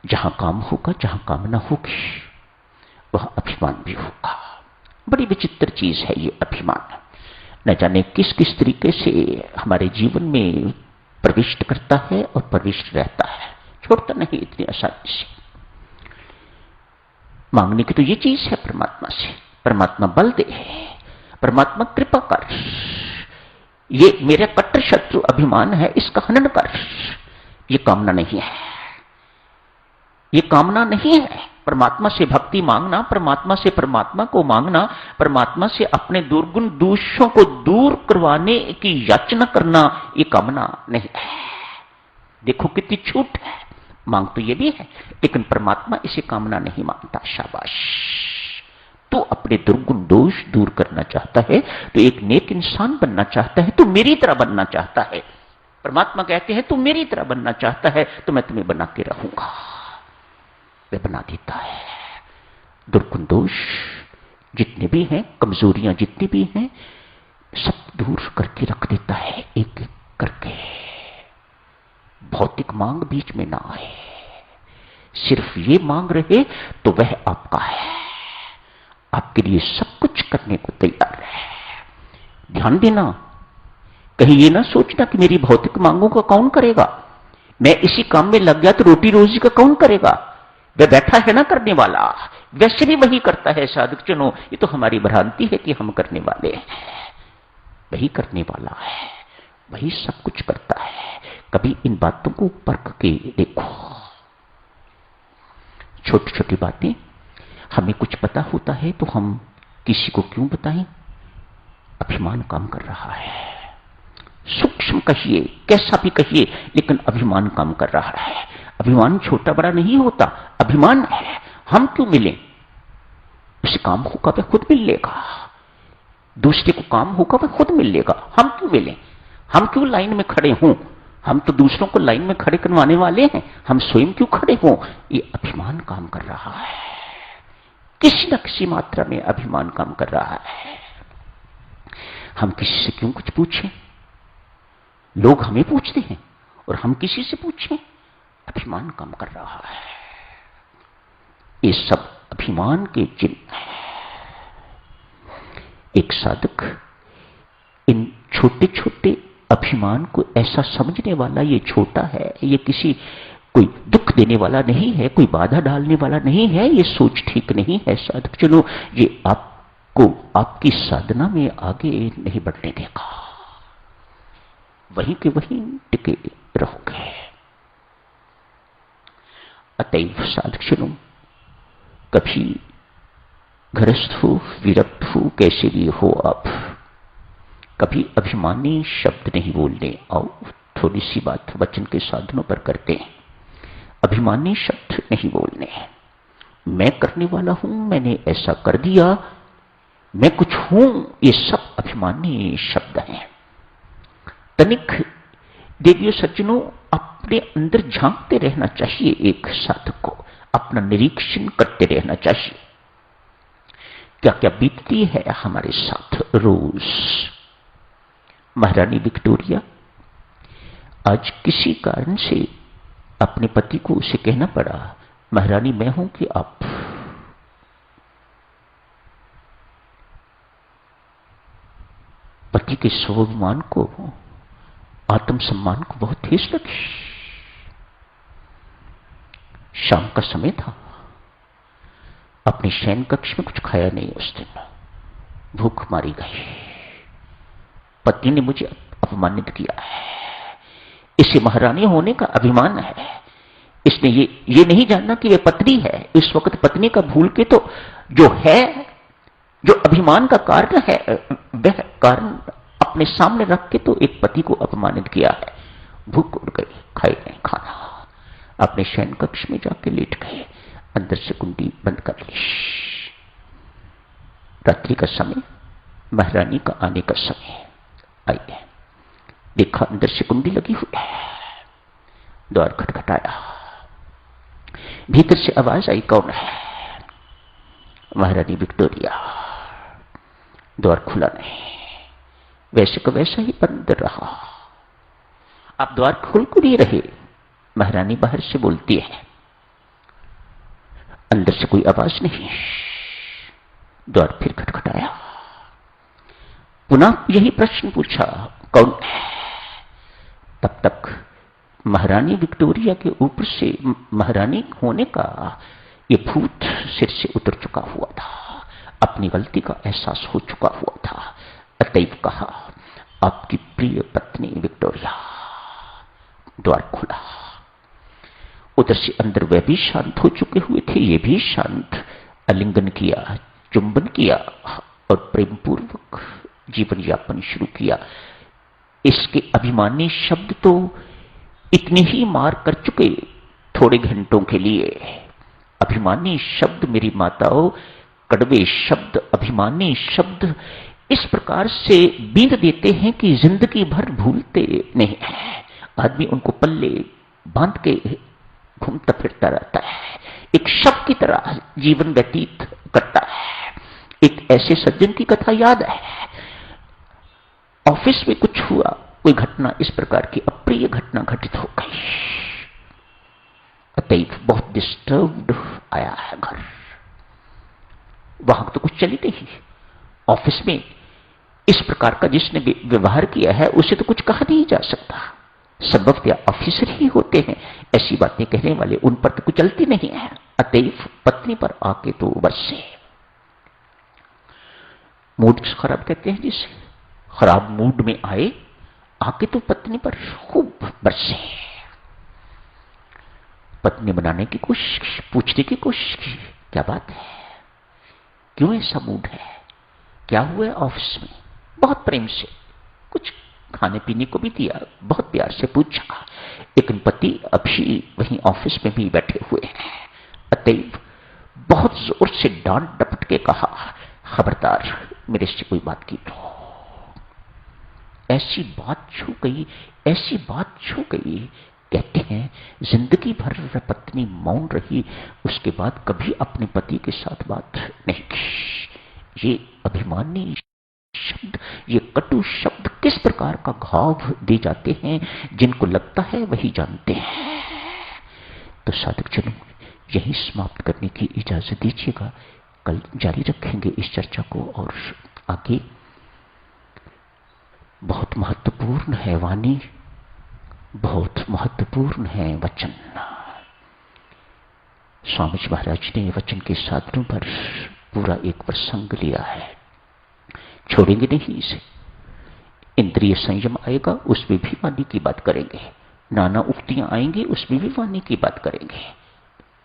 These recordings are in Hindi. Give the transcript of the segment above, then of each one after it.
जहां काम होगा, जहां कामना होगी, वह अभिमान भी होगा। बड़ी विचित्र चीज है ये अभिमान। न जाने किस किस तरीके से हमारे जीवन में प्रविष्ट करता है और प्रविष्ट रहता है, छोड़ता नहीं इतनी आसानी से। मांगने की तो ये चीज है परमात्मा से, परमात्मा बल दे, परमात्मा कृपा कर, ये मेरा कट्टर शत्रु अभिमान है, इसका हनन कर। ये कामना नहीं है, ये कामना नहीं है। परमात्मा से भक्ति मांगना, परमात्मा से परमात्मा को मांगना, परमात्मा से अपने दुर्गुण दोषों को दूर करवाने की याचना करना, ये कामना नहीं है। देखो कितनी छूट है। मांग तो ये भी है, लेकिन परमात्मा इसे कामना नहीं मानता। शाबाश, तो अपने दुर्गुण दोष दूर करना चाहता है, तो एक नेक इंसान बनना चाहता है, तो मेरी तरह बनना चाहता है। परमात्मा कहते हैं तू मेरी तरह बनना चाहता है तो मैं तुम्हें बना के रहूंगा। वे बना देता है। दुर्गुण दोष जितने भी हैं, कमजोरियां जितनी भी हैं, सब दूर करके रख देता है एक एक करके। भौतिक मांग बीच में ना आए, सिर्फ ये मांग रहे तो वह आपका है, आपके लिए सब कुछ करने को तैयार है। ध्यान देना, कहीं ये ना सोचना कि मेरी भौतिक मांगों का कौन करेगा, मैं इसी काम में लग गया तो रोटी रोजी का कौन करेगा। वह बैठा है ना करने वाला, वैसे भी वही करता है। साधक जनों, ये तो हमारी भ्रांति है कि हम करने वाले हैं। वही करने वाला है, वही सब कुछ करता है। कभी इन बातों को परख के देखो। छोटी छोटी बातें हमें कुछ पता होता है तो हम किसी को क्यों बताएं। अभिमान काम कर रहा है, सूक्ष्म कहिए, कैसा भी कहिए, लेकिन अभिमान काम कर रहा है। अभिमान छोटा बड़ा नहीं होता, अभिमान है। हम क्यों मिलें, उसे काम होगा वह खुद मिल लेगा, दूसरे को काम होगा वह खुद मिल लेगा। हम क्यों मिलें, हम क्यों लाइन में खड़े हों, हम तो दूसरों को लाइन में खड़े करवाने वाले हैं, हम स्वयं क्यों खड़े हों। ये अभिमान काम कर रहा है, किसी न किसी मात्रा में अभिमान काम कर रहा है। हम किसी से क्यों कुछ पूछें, लोग हमें पूछते हैं और हम किसी से पूछें, अभिमान काम कर रहा है। ये सब अभिमान के चिन्ह है। एक साधक इन छोटे छोटे अभिमान को ऐसा समझने वाला, ये छोटा है, ये किसी कोई दुख देने वाला नहीं है, कोई बाधा डालने वाला नहीं है, ये सोच ठीक नहीं है। साधक चलो, ये आपको आपकी साधना में आगे नहीं बढ़ने देगा, वहीं के वहीं टिके रहोगे। अतएव साधक चलो, कभी गृहस्थ हो, विरक्त हो, कैसे भी हो आप, कभी अभिमानी शब्द नहीं बोलने। आओ थोड़ी सी बात वचन के साधनों पर करते हैं। अभिमानी शब्द नहीं बोलने। मैं करने वाला हूं, मैंने ऐसा कर दिया, मैं कुछ हूं, ये सब अभिमानी शब्द हैं। तनिक देवियों सज्जनों, अपने अंदर झांकते रहना चाहिए। एक साधक को अपना निरीक्षण करते रहना चाहिए, क्या क्या बीतती है हमारे साथ रोज। महारानी विक्टोरिया आज किसी कारण से अपने पति को उसे कहना पड़ा, महारानी मैं हूं कि आप। पति के स्वाभिमान को, आत्मसम्मान को बहुत ठेस लगी। शाम का समय था, अपने शयन कक्ष में कुछ खाया नहीं उस दिन, भूख मारी गई। पत्नी ने मुझे अपमानित किया है, इसे महारानी होने का अभिमान है। इसने ये नहीं जानना कि वह पत्नी है। इस वक्त पत्नी का भूल के तो जो है, जो अभिमान का कारण है, वह कारण अपने सामने रख के तो एक पति को अपमानित किया है। भूख उड़ गई, खाए नहीं खाना, अपने शयन कक्ष में जाके लेट गए, अंदर से कुंडी बंद कर ली। रात्रि का समय, महारानी का आने का समय आई है। देखा अंदर से कुंडी लगी हुई है, द्वार खटखटाया, भीतर से आवाज आई, कौन है। महारानी विक्टोरिया। द्वार खुला नहीं, वैसे का वैसा ही बंद रहा। अब द्वार खोल को नहीं रहे। महारानी बाहर से बोलती है, अंदर से कोई आवाज नहीं। द्वार फिर खटखटाया। पुनः यही प्रश्न पूछा, कौन है? तब तक महारानी विक्टोरिया के ऊपर से महारानी होने का ये भूत सिर से उतर चुका हुआ था। अपनी गलती का एहसास हो चुका हुआ था। अतएव कहा, आपकी प्रिय पत्नी विक्टोरिया। द्वार खोला। उधर से अंदर वह भी शांत हो चुके हुए थे, ये भी शांत। आलिंगन किया, चुंबन किया और प्रेमपूर्वक जीवन यापन शुरू किया। इसके अभिमानी शब्द तो इतने ही मार कर चुके थोड़े घंटों के लिए। अभिमानी शब्द मेरी माताओं, कड़वे शब्द, अभिमानी शब्द इस प्रकार से बींध देते हैं कि जिंदगी भर भूलते नहीं है। आदमी उनको पल्ले बांध के घूमता फिरता रहता है, एक शव की तरह जीवन व्यतीत करता है। एक ऐसे सज्जन की कथा याद है। ऑफिस में कुछ हुआ, कोई घटना इस प्रकार की अप्रिय घटना घटित हो गई। अतएव बहुत डिस्टर्ब्ड आया है घर। वहां तो कुछ चली नहीं। ऑफिस में इस प्रकार का जिसने व्यवहार किया है उसे तो कुछ कहा नहीं जा सकता। संभवतः ऑफिसर ही होते हैं ऐसी बातें कहने वाले, उन पर तो कुछ चलती नहीं है। अतएव पत्नी पर आके तो बरसे। मूड खराब कहते हैं जिसे, खराब मूड में आए, आके तो पत्नी पर खूब बरसे। पत्नी बनाने की कोशिश की, पूछने की कोशिश की, क्या बात है, क्यों ऐसा मूड है, क्या हुआ है ऑफिस में। बहुत प्रेम से कुछ खाने पीने को भी दिया, बहुत प्यार से पूछा। लेकिन पति अभी वहीं ऑफिस में भी बैठे हुए हैं। अतएव बहुत जोर से डांट डपट के कहा, खबरदार मेरे से कोई बात की तो। ऐसी बात छू गई, ऐसी बात छू गई। कहते हैं जिंदगी भर वह पत्नी मौन रही, उसके बाद कभी अपने पति के साथ बात नहीं की। ये अभिमानी शब्द, ये कटु शब्द किस प्रकार का घाव दे जाते हैं, जिनको लगता है वही जानते हैं। तो साधक जनों, यही समाप्त करने की इजाजत दीजिएगा। कल जारी रखेंगे इस चर्चा को और आगे। बहुत महत्वपूर्ण है वाणी, बहुत महत्वपूर्ण है वचन। स्वामी जी महाराज ने वचन के साधनों पर पूरा एक प्रसंग लिया है, छोड़ेंगे नहीं इसे। इंद्रिय संयम आएगा, उसमें भी वाणी की बात करेंगे। नाना उक्तियां आएंगी, उसमें भी वाणी की बात करेंगे।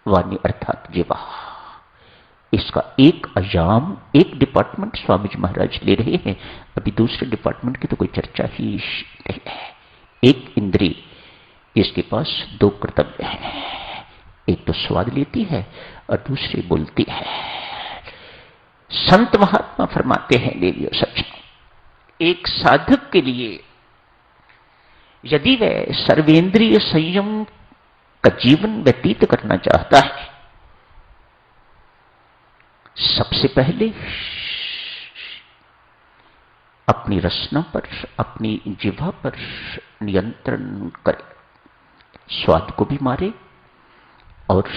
वाणी अर्थात जीवा। इसका एक आयाम, एक डिपार्टमेंट स्वामी जी महाराज ले रहे हैं। अभी दूसरे डिपार्टमेंट की तो कोई चर्चा ही नहीं है। एक इंद्रिय, इसके पास दो कर्तव्य हैं, एक तो स्वाद लेती है और दूसरी बोलती है। संत महात्मा फरमाते हैं देवियों सच, एक साधक के लिए यदि वह सर्वेंद्रिय संयम का जीवन व्यतीत करना चाहता है, सबसे पहले अपनी रसना पर, अपनी जिह्वा पर नियंत्रण करे, स्वाद को भी मारे और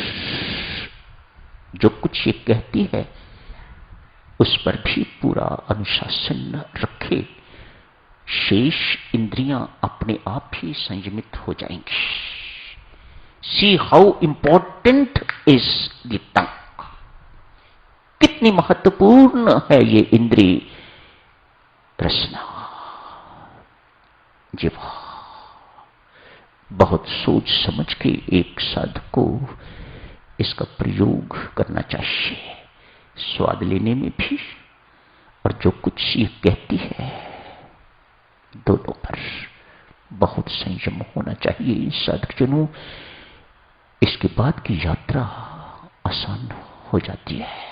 जो कुछ ये कहती है उस पर भी पूरा अनुशासन रखे। शेष इंद्रियां अपने आप ही संयमित हो जाएंगी। See how important is the tongue. कितनी महत्वपूर्ण है ये इंद्रिय रसना, जिह्वा। बहुत सोच समझ के एक साधक को इसका प्रयोग करना चाहिए, स्वाद लेने में भी और जो कुछ ये कहती है दोनों पर बहुत संयम होना चाहिए साधकजनों। इसके बाद की यात्रा आसान हो जाती है।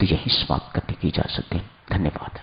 तो यही समाप्त करने की इजाजत दें। धन्यवाद।